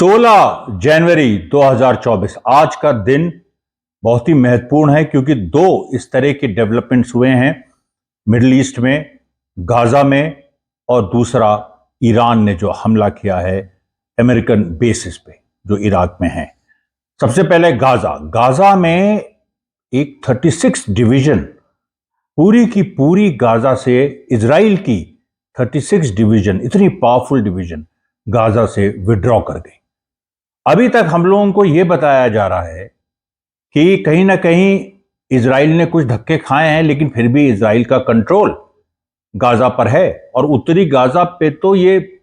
16 जनवरी 2024 आज का दिन बहुत ही महत्वपूर्ण है क्योंकि दो इस तरह के डेवलपमेंट्स हुए हैं मिडिल ईस्ट में, गाजा में, और दूसरा ईरान ने जो हमला किया है अमेरिकन बेसिस पे जो इराक में है। सबसे पहले गाजा में एक 36 डिवीजन पूरी की पूरी गाजा से, इजराइल की 36 डिवीजन, इतनी पावरफुल डिवीजन गाजा से विड्रॉ कर गई। अभी तक हम लोगों को यह बताया जा रहा है कि कहीं ना कहीं इजराइल ने कुछ धक्के खाए हैं, लेकिन फिर भी इजराइल का कंट्रोल गाजा पर है। और उत्तरी गाजा पे तो ये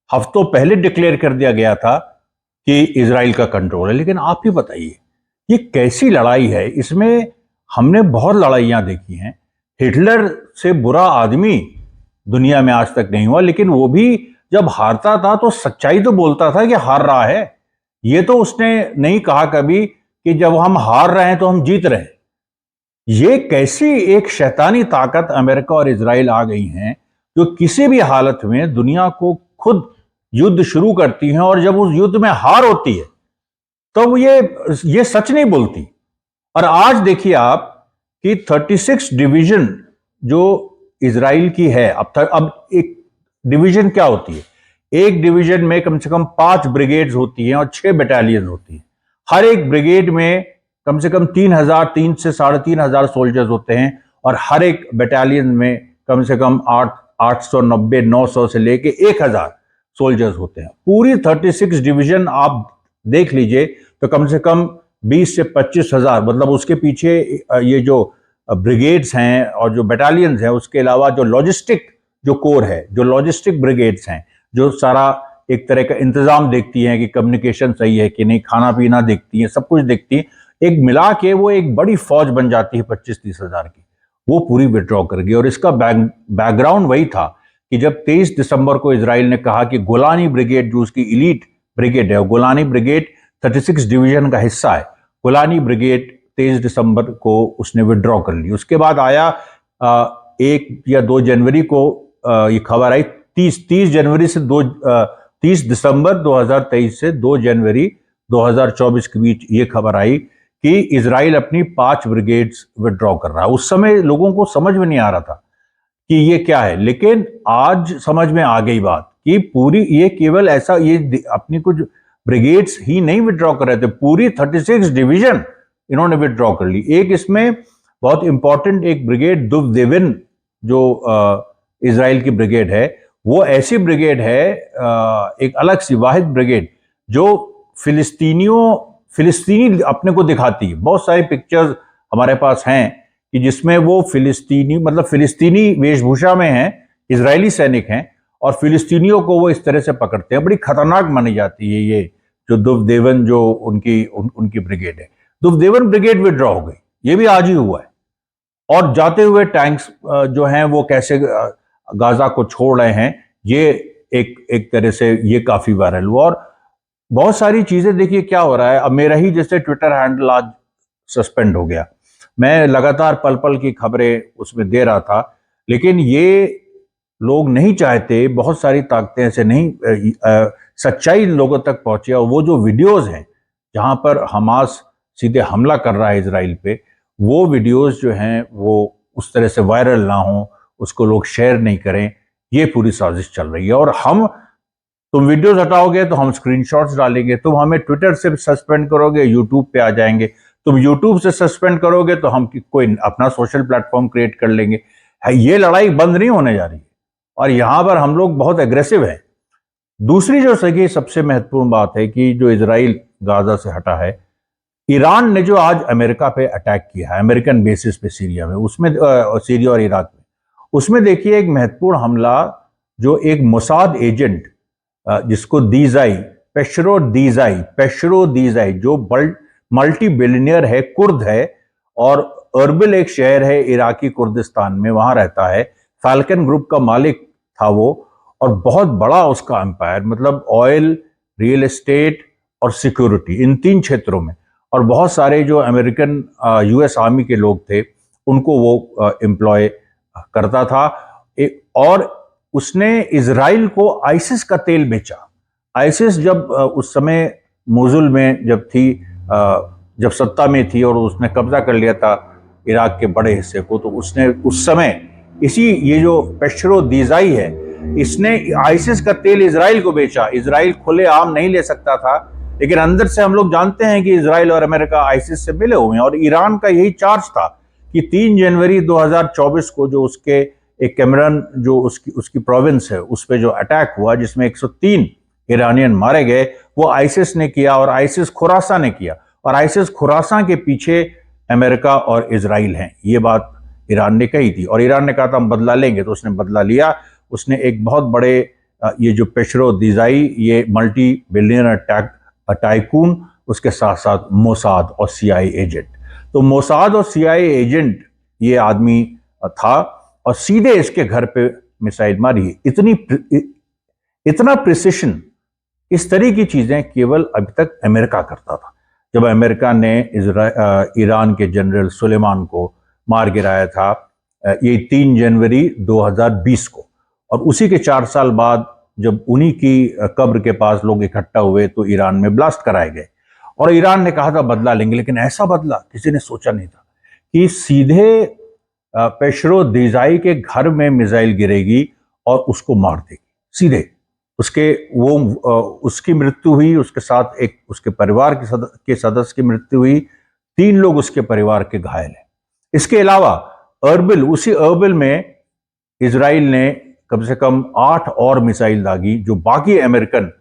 हफ्तों पहले डिक्लेयर कर दिया गया था कि इजराइल का कंट्रोल है। लेकिन आप ही बताइए, ये कैसी लड़ाई है? इसमें हमने बहुत लड़ाइयां देखी हैं। हिटलर से बुरा आदमी दुनिया में आज तक नहीं हुआ, लेकिन वो भी जब हारता था तो सच्चाई तो बोलता था कि हार रहा है। ये तो उसने नहीं कहा कभी कि जब हम हार रहे हैं तो हम जीत रहे हैं। ये कैसी एक शैतानी ताकत अमेरिका और इजराइल आ गई हैं जो किसी भी हालत में दुनिया को खुद युद्ध शुरू करती हैं, और जब उस युद्ध में हार होती है तो ये सच नहीं बोलती। और आज देखिए आप कि 36 डिवीजन जो इजराइल की है, अब एक डिवीजन क्या होती है? एक डिवीजन में कम से कम 5 ब्रिगेड्स होती हैं और 6 बटालियन होती हैं। हर एक ब्रिगेड में कम से कम 3 से 3,500 सोल्जर्स होते हैं, और हर एक बटालियन में कम से कम 890, 900 से लेके 1,000 सोल्जर्स होते हैं। पूरी 36 डिवीजन आप देख लीजिए तो कम से कम 20 से 25,000, मतलब उसके पीछे ये जो ब्रिगेड्स हैं और जो बटालियंस हैं, उसके अलावा जो लॉजिस्टिक जो कोर है, जो लॉजिस्टिक ब्रिगेड्स हैं, जो सारा एक तरह का इंतजाम देखती हैं कि कम्युनिकेशन सही है कि नहीं, खाना पीना देखती हैं, सब कुछ देखती हैं, एक मिला के वो एक बड़ी फौज बन जाती है 25-30 हजार की। वो पूरी विड्रॉ कर गई। और इसका बैकग्राउंड वही था कि जब 23 दिसंबर को इजराइल ने कहा कि गोलानी ब्रिगेड, जो उसकी इलीट ब्रिगेड है, गोलानी ब्रिगेड 36 डिवीजन का हिस्सा है, गोलानी ब्रिगेड 23 दिसंबर को उसने विड्रॉ कर ली। उसके बाद आया 1 या 2 जनवरी को ये खबर आई, 30 जनवरी से 30 दिसंबर 2023 से 2 जनवरी 2024 के बीच ये खबर आई कि इजराइल अपनी 5 ब्रिगेड्स विड्रॉ कर रहा है। उस समय लोगों को समझ में नहीं आ रहा था कि ये क्या है, लेकिन आज समझ में आ गई बात कि पूरी ये केवल ऐसा ये अपनी कुछ ब्रिगेड्स ही नहीं विड्रॉ कर रहे थे, पूरी 36 डिवीजन इन्होंने विड्रॉ कर ली। एक इसमें बहुत इंपॉर्टेंट एक ब्रिगेड दुवदेवन जो इजराइल की ब्रिगेड है, वो ऐसी ब्रिगेड है, एक अलग सी वाहिद ब्रिगेड जो फिलिस्तीनी अपने को दिखाती है। बहुत सारी पिक्चर्स हमारे पास हैं कि जिसमें वो फिलिस्तीनी वेशभूषा में हैं, इजरायली सैनिक हैं, और फिलिस्तीनियों को वो इस तरह से पकड़ते हैं। बड़ी खतरनाक मानी जाती है ये जो दुवदेवन जो उनकी ब्रिगेड है। दुवदेवन ब्रिगेड विड्रॉ हो गई, ये भी आज ही हुआ है। और जाते हुए टैंक्स जो हैं वो कैसे गाजा को छोड़ रहे हैं, ये एक तरह से ये काफी वायरल हुआ। और बहुत सारी चीजें देखिए क्या हो रहा है। अब मेरा ही जैसे ट्विटर हैंडल आज सस्पेंड हो गया, मैं लगातार पल पल की खबरें उसमें दे रहा था, लेकिन ये लोग नहीं चाहते, बहुत सारी ताकतें ऐसे नहीं सच्चाई लोगों तक पहुंचे। और वो जो वीडियोस हैं जहां पर हमास सीधे हमला कर रहा है इजराइल पे, वो वीडियोस जो हैं वो उस तरह से वायरल ना हो, उसको लोग शेयर नहीं करें, ये पूरी साजिश चल रही है। और तुम वीडियोस हटाओगे तो हम स्क्रीनशॉट्स डालेंगे, तुम हमें ट्विटर से सस्पेंड करोगे, यूट्यूब पे आ जाएंगे, तुम यूट्यूब से सस्पेंड करोगे तो हम कोई अपना सोशल प्लेटफॉर्म क्रिएट कर लेंगे। ये लड़ाई बंद नहीं होने जा रही है, और यहां पर हम लोग बहुत एग्रेसिव हैं। दूसरी जो सही सबसे महत्वपूर्ण बात है कि जो इजराइल गाजा से हटा है, ईरान ने जो आज अमेरिका पे अटैक किया है, अमेरिकन बेसिस पे सीरिया में, उसमें सीरिया और इराक में, उसमें देखिए एक महत्वपूर्ण हमला जो एक मोसाद एजेंट जिसको पेशरो दीजाई जो मल्टी बिलियनियर है, कुर्द है, और अर्बिल एक शहर है इराकी कुर्दिस्तान में, वहां रहता है। फाल्कन ग्रुप का मालिक था वो, और बहुत बड़ा उसका एम्पायर, मतलब ऑयल, रियल एस्टेट और सिक्योरिटी, इन 3 क्षेत्रों में। और बहुत सारे जो अमेरिकन यूएस आर्मी के लोग थे उनको वो एम्प्लॉय करता था। और उसने इजराइल को आईसिस का तेल बेचा। आईसिस जब उस समय मोजुल में जब थी, जब सत्ता में थी और उसने कब्जा कर लिया था इराक के बड़े हिस्से को, तो उसने उस समय ये जो पेशरो दीजाई है, इसने आईसिस का तेल इजराइल को बेचा। इजराइल खुले आम नहीं ले सकता था, लेकिन अंदर से हम लोग जानते हैं कि इजराइल और अमेरिका आईसिस से मिले हुए हैं। और ईरान का यही चार्ज था कि 3 जनवरी 2024 को जो उसके एक कैमरन जो उसकी प्रोविंस है, उस पर जो अटैक हुआ जिसमें 103 ईरानियन मारे गए, वो आईसिस ने किया और आईसिस खुरासा ने किया। और आईसिस खुरासा के पीछे अमेरिका और इजराइल हैं, ये बात ईरान ने कही थी। और ईरान ने कहा था हम बदला लेंगे, तो उसने बदला लिया। उसने एक बहुत बड़े ये जो पेशरो दीजाई, ये मल्टी बिलियनर टाइकून, उसके साथ साथ मोसाद और सीआईए एजेंट। तो मोसाद और सीआईए एजेंट ये आदमी था और सीधे इसके घर पे मिसाइल मारी। इतना प्रिसिशन, इस तरह की चीजें केवल अभी तक अमेरिका करता था। जब अमेरिका ने ईरान के जनरल सुलेमान को मार गिराया था, ये 3 जनवरी 2020 को, और उसी के 4 साल बाद जब उन्हीं की कब्र के पास लोग इकट्ठा हुए तो ईरान में ब्लास्ट कराए गए। और ईरान ने कहा था बदला लेंगे, लेकिन ऐसा बदला किसी ने सोचा नहीं था कि सीधे पेशरो दीजाई के घर में मिसाइल गिरेगी और उसको मार देगी सीधे। उसकी मृत्यु हुई, उसके साथ एक उसके परिवार के सदस्य की मृत्यु हुई, 3 लोग उसके परिवार के घायल हैं। इसके अलावा उसी अर्बिल में इजराइल ने कम से कम 8 और मिसाइल दागी, जो बाकी अमेरिकन,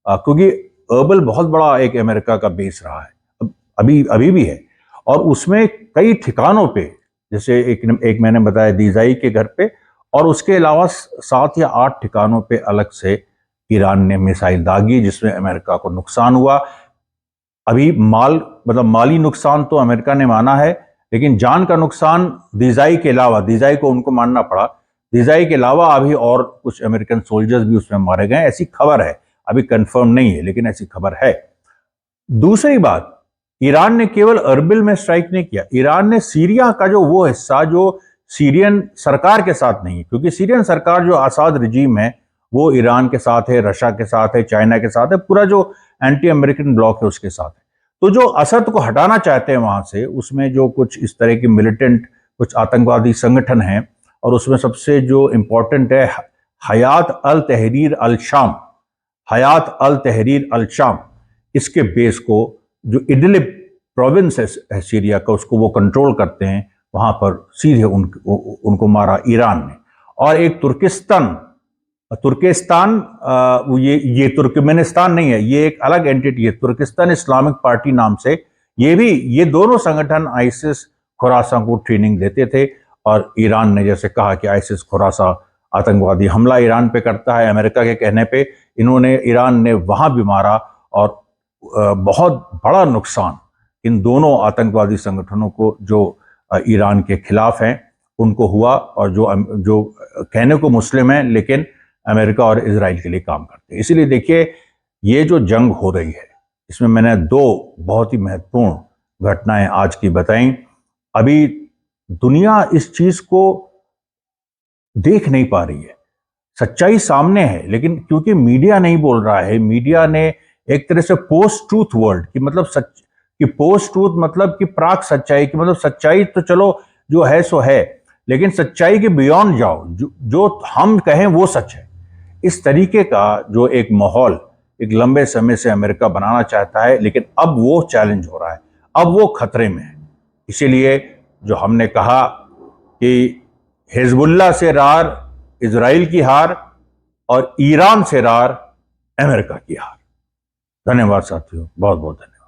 क्योंकि अर्बिल बहुत बड़ा एक अमेरिका का बेस रहा है, अभी भी है, और उसमें कई ठिकानों पे, जैसे एक मैंने बताया दीजाई के घर पे, और उसके अलावा 7 या 8 ठिकानों पे अलग से ईरान ने मिसाइल दागी, जिसमें अमेरिका को नुकसान हुआ। अभी माली नुकसान तो अमेरिका ने माना है, लेकिन जान का नुकसान दीजाई के अलावा, दीजाई को उनको मानना पड़ा, दीजाई के अलावा अभी और कुछ अमेरिकन सोल्जर्स भी उसमें मारे गए, ऐसी खबर है, अभी कंफर्म नहीं है लेकिन ऐसी खबर है। दूसरी बात, ईरान ने केवल अर्बिल में स्ट्राइक नहीं किया, ईरान ने सीरिया का जो वो हिस्सा जो सीरियन सरकार के साथ नहीं, क्योंकि सीरियन सरकार जो आसाद रिजीम है वो ईरान के साथ है, रशिया के साथ है, चाइना के साथ है, पूरा जो एंटी अमेरिकन ब्लॉक है उसके साथ है। तो जो असद को हटाना चाहते हैं वहां से, उसमें जो कुछ इस तरह के मिलिटेंट कुछ आतंकवादी संगठन हैं, और उसमें सबसे जो इंपॉर्टेंट है हयात अल तहरीर अल शाम, हयात अल तहरीर अल शाम, इसके बेस को जो इडलिब प्रोविंस है सीरिया का, उसको वो कंट्रोल करते हैं, वहां पर सीधे उनको मारा ईरान ने। और एक तुर्किस्तान, ये तुर्कमेनिस्तान नहीं है, ये एक अलग एंटिटी है, तुर्किस्तान इस्लामिक पार्टी नाम से, ये दोनों संगठन आईसिस खुरासा को ट्रेनिंग देते थे। और ईरान ने जैसे कहा कि आईसिस खुरासा आतंकवादी हमला ईरान पे करता है, अमेरिका के कहने पे ईरान ने वहां भी मारा, और बहुत बड़ा नुकसान इन दोनों आतंकवादी संगठनों को जो ईरान के खिलाफ हैं उनको हुआ, और जो कहने को मुस्लिम है लेकिन अमेरिका और इजराइल के लिए काम करते हैं। इसीलिए देखिए, ये जो जंग हो रही है, इसमें मैंने 2 बहुत ही महत्वपूर्ण घटनाएं आज की बताई। अभी दुनिया इस चीज को देख नहीं पा रही है, सच्चाई सामने है, लेकिन क्योंकि मीडिया नहीं बोल रहा है, मीडिया ने एक तरह से पोस्ट ट्रूथ वर्ल्ड की पोस्ट ट्रूथ मतलब कि प्राक सच्चाई की, मतलब सच्चाई तो चलो जो है सो है, लेकिन सच्चाई के बियॉन्ड जाओ, जो हम कहें वो सच है। इस तरीके का जो एक माहौल एक लंबे समय से अमेरिका बनाना चाहता है, लेकिन अब वो चैलेंज हो रहा है, अब वो खतरे में है। इसीलिए जो हमने कहा कि हिजबुल्लाह से रार इजराइल की हार और ईरान से रार अमेरिका की हार। धन्यवाद साथियों, बहुत बहुत धन्यवाद।